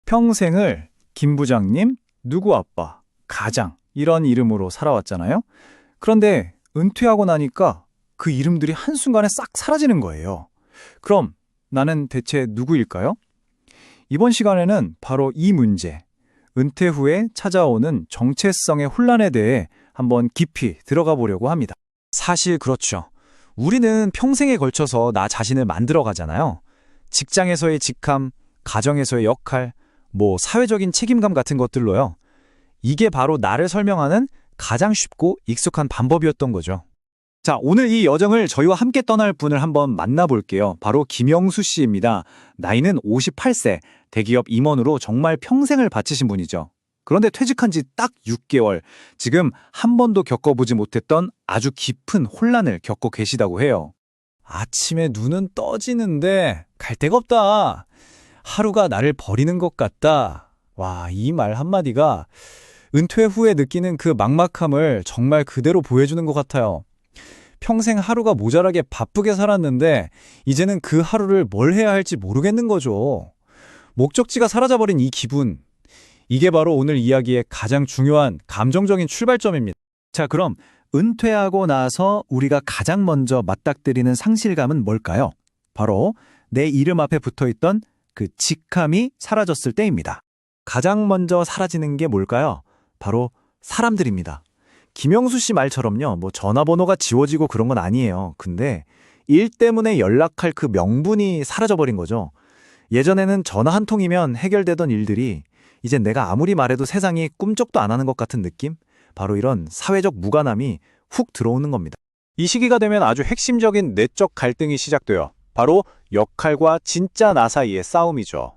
평생을 김 부장님, 누구 아빠, 가장 이런 이름으로 살아왔잖아요. 그런데 은퇴하고 나니까 그 이름들이 한순간에 싹 사라지는 거예요. 그럼 나는 대체 누구일까요? 이번 시간에는 바로 이 문제, 은퇴 후에 찾아오는 정체성의 혼란에 대해 한번 깊이 들어가 보려고 합니다. 사실 그렇죠. 우리는 평생에 걸쳐서 나 자신을 만들어 가잖아요. 직장에서의 직함, 가정에서의 역할, 사회적인 책임감 같은 것들로요. 이게 바로 나를 설명하는 가장 쉽고 익숙한 방법이었던 거죠. 자, 오늘 이 여정을 저희와 함께 떠날 분을 한번 만나볼게요. 바로 김영수 씨입니다. 나이는 58세, 대기업 임원으로 정말 평생을 바치신 분이죠. 그런데 퇴직한 지 딱 6개월, 지금 한 번도 겪어보지 못했던 아주 깊은 혼란을 겪고 계시다고 해요. 아침에 눈은 떠지는데 갈 데가 없다. 하루가 나를 버리는 것 같다. 와, 이 말 한마디가 은퇴 후에 느끼는 그 막막함을 정말 그대로 보여주는 것 같아요. 평생 하루가 모자라게 바쁘게 살았는데 이제는 그 하루를 뭘 해야 할지 모르겠는 거죠. 목적지가 사라져버린 이 기분. 이게 바로 오늘 이야기의 가장 중요한 감정적인 출발점입니다. 자, 그럼 은퇴하고 나서 우리가 가장 먼저 맞닥뜨리는 상실감은 뭘까요? 바로 내 이름 앞에 붙어있던 그 직함이 사라졌을 때입니다. 가장 먼저 사라지는 게 뭘까요? 바로 사람들입니다. 김영수 씨 말처럼요, 전화번호가 지워지고 그런 건 아니에요. 근데 일 때문에 연락할 그 명분이 사라져버린 거죠. 예전에는 전화 한 통이면 해결되던 일들이 이제 내가 아무리 말해도 세상이 꿈쩍도 안 하는 것 같은 느낌? 바로 이런 사회적 무관함이 훅 들어오는 겁니다. 이 시기가 되면 아주 핵심적인 내적 갈등이 시작돼요. 바로 역할과 진짜 나 사이의 싸움이죠.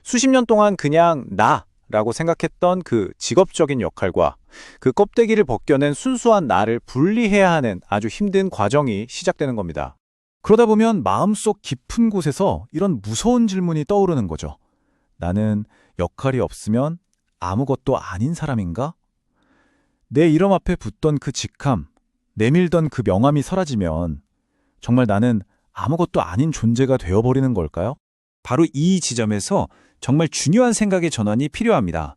수십 년 동안 그냥 나라고 생각했던 그 직업적인 역할과 그 껍데기를 벗겨낸 순수한 나를 분리해야 하는 아주 힘든 과정이 시작되는 겁니다. 그러다 보면 마음속 깊은 곳에서 이런 무서운 질문이 떠오르는 거죠. 나는 역할이 없으면 아무것도 아닌 사람인가? 내 이름 앞에 붙던 그 직함, 내밀던 그 명함이 사라지면 정말 나는 아무것도 아닌 존재가 되어버리는 걸까요? 바로 이 지점에서 정말 중요한 생각의 전환이 필요합니다.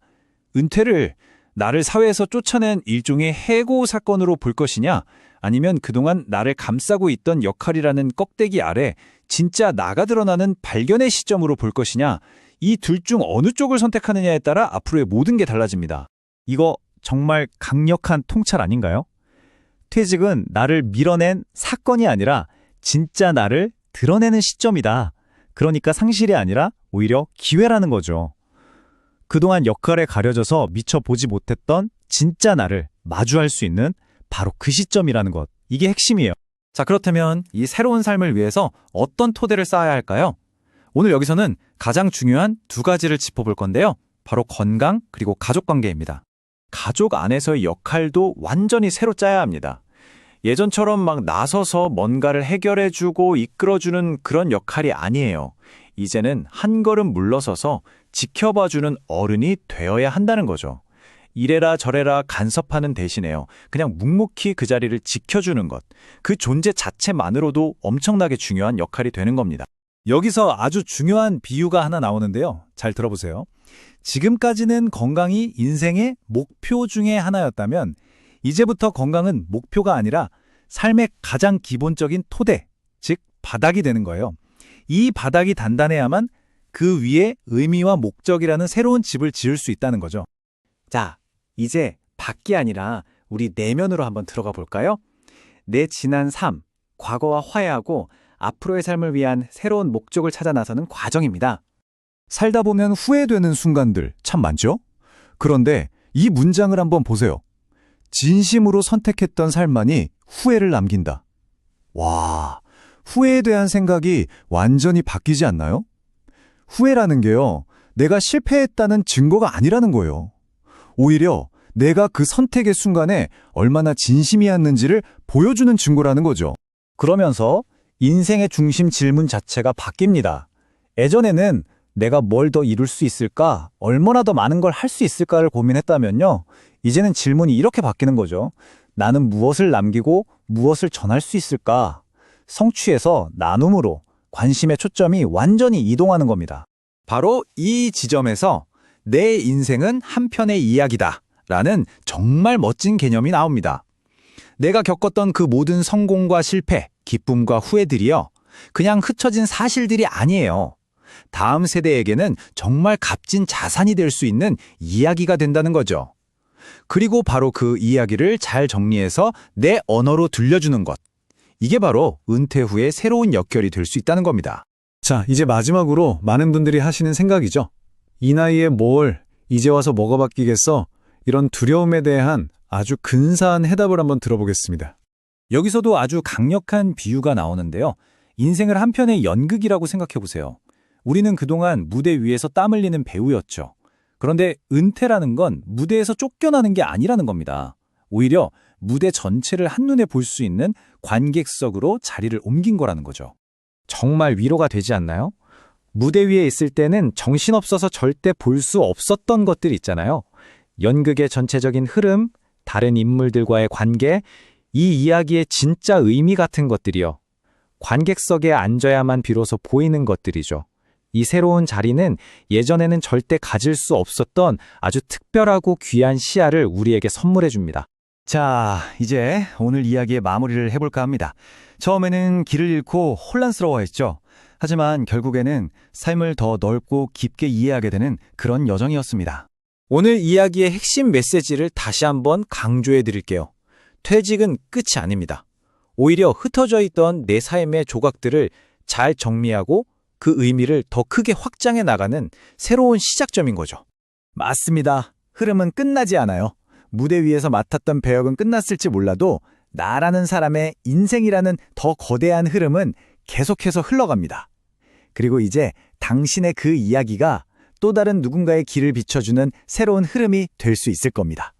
은퇴를 나를 사회에서 쫓아낸 일종의 해고 사건으로 볼 것이냐, 아니면 그동안 나를 감싸고 있던 역할이라는 껍데기 아래 진짜 나가 드러나는 발견의 시점으로 볼 것이냐, 이 둘 중 어느 쪽을 선택하느냐에 따라 앞으로의 모든 게 달라집니다. 이거 정말 강력한 통찰 아닌가요? 퇴직은 나를 밀어낸 사건이 아니라 진짜 나를 드러내는 시점이다. 그러니까 상실이 아니라 오히려 기회라는 거죠. 그동안 역할에 가려져서 미처 보지 못했던 진짜 나를 마주할 수 있는 바로 그 시점이라는 것. 이게 핵심이에요. 자, 그렇다면 이 새로운 삶을 위해서 어떤 토대를 쌓아야 할까요? 오늘 여기서는 가장 중요한 두 가지를 짚어볼 건데요. 바로 건강 그리고 가족 관계입니다. 가족 안에서의 역할도 완전히 새로 짜야 합니다. 예전처럼 막 나서서 뭔가를 해결해주고 이끌어주는 그런 역할이 아니에요. 이제는 한 걸음 물러서서 지켜봐주는 어른이 되어야 한다는 거죠. 이래라 저래라 간섭하는 대신에요. 그냥 묵묵히 그 자리를 지켜주는 것. 그 존재 자체만으로도 엄청나게 중요한 역할이 되는 겁니다. 여기서 아주 중요한 비유가 하나 나오는데요. 잘 들어보세요. 지금까지는 건강이 인생의 목표 중에 하나였다면 이제부터 건강은 목표가 아니라 삶의 가장 기본적인 토대, 즉 바닥이 되는 거예요. 이 바닥이 단단해야만 그 위에 의미와 목적이라는 새로운 집을 지을 수 있다는 거죠. 자, 이제 밖이 아니라 우리 내면으로 한번 들어가 볼까요? 내 지난 삶, 과거와 화해하고 앞으로의 삶을 위한 새로운 목적을 찾아 나서는 과정입니다. 살다 보면 후회되는 순간들 참 많죠? 그런데 이 문장을 한번 보세요. 진심으로 선택했던 삶만이 후회를 남긴다. 와, 후회에 대한 생각이 완전히 바뀌지 않나요? 후회라는 게요, 내가 실패했다는 증거가 아니라는 거예요. 오히려 내가 그 선택의 순간에 얼마나 진심이었는지를 보여주는 증거라는 거죠. 그러면서 인생의 중심 질문 자체가 바뀝니다. 예전에는 내가 뭘 더 이룰 수 있을까? 얼마나 더 많은 걸 할 수 있을까를 고민했다면요. 이제는 질문이 이렇게 바뀌는 거죠. 나는 무엇을 남기고 무엇을 전할 수 있을까? 성취에서 나눔으로 관심의 초점이 완전히 이동하는 겁니다. 바로 이 지점에서 내 인생은 한 편의 이야기다 라는 정말 멋진 개념이 나옵니다. 내가 겪었던 그 모든 성공과 실패, 기쁨과 후회들이요. 그냥 흩어진 사실들이 아니에요. 다음 세대에게는 정말 값진 자산이 될 수 있는 이야기가 된다는 거죠. 그리고 바로 그 이야기를 잘 정리해서 내 언어로 들려주는 것. 이게 바로 은퇴 후의 새로운 역결이 될 수 있다는 겁니다. 자, 이제 마지막으로 많은 분들이 하시는 생각이죠. 이 나이에 뭘, 이제 와서 뭐가 바뀌겠어? 이런 두려움에 대한 아주 근사한 해답을 한번 들어보겠습니다. 여기서도 아주 강력한 비유가 나오는데요. 인생을 한 편의 연극이라고 생각해보세요. 우리는 그동안 무대 위에서 땀 흘리는 배우였죠. 그런데 은퇴라는 건 무대에서 쫓겨나는 게 아니라는 겁니다. 오히려 무대 전체를 한눈에 볼 수 있는 관객석으로 자리를 옮긴 거라는 거죠. 정말 위로가 되지 않나요? 무대 위에 있을 때는 정신없어서 절대 볼 수 없었던 것들 있잖아요. 연극의 전체적인 흐름, 다른 인물들과의 관계, 이 이야기의 진짜 의미 같은 것들이요. 관객석에 앉아야만 비로소 보이는 것들이죠. 이 새로운 자리는 예전에는 절대 가질 수 없었던 아주 특별하고 귀한 시야를 우리에게 선물해 줍니다. 자, 이제 오늘 이야기의 마무리를 해볼까 합니다. 처음에는 길을 잃고 혼란스러워했죠. 하지만 결국에는 삶을 더 넓고 깊게 이해하게 되는 그런 여정이었습니다. 오늘 이야기의 핵심 메시지를 다시 한번 강조해 드릴게요. 퇴직은 끝이 아닙니다. 오히려 흩어져 있던 내 삶의 조각들을 잘 정리하고 그 의미를 더 크게 확장해 나가는 새로운 시작점인 거죠. 맞습니다. 흐름은 끝나지 않아요. 무대 위에서 맡았던 배역은 끝났을지 몰라도 나라는 사람의 인생이라는 더 거대한 흐름은 계속해서 흘러갑니다. 그리고 이제 당신의 그 이야기가 또 다른 누군가의 길을 비춰주는 새로운 흐름이 될 수 있을 겁니다.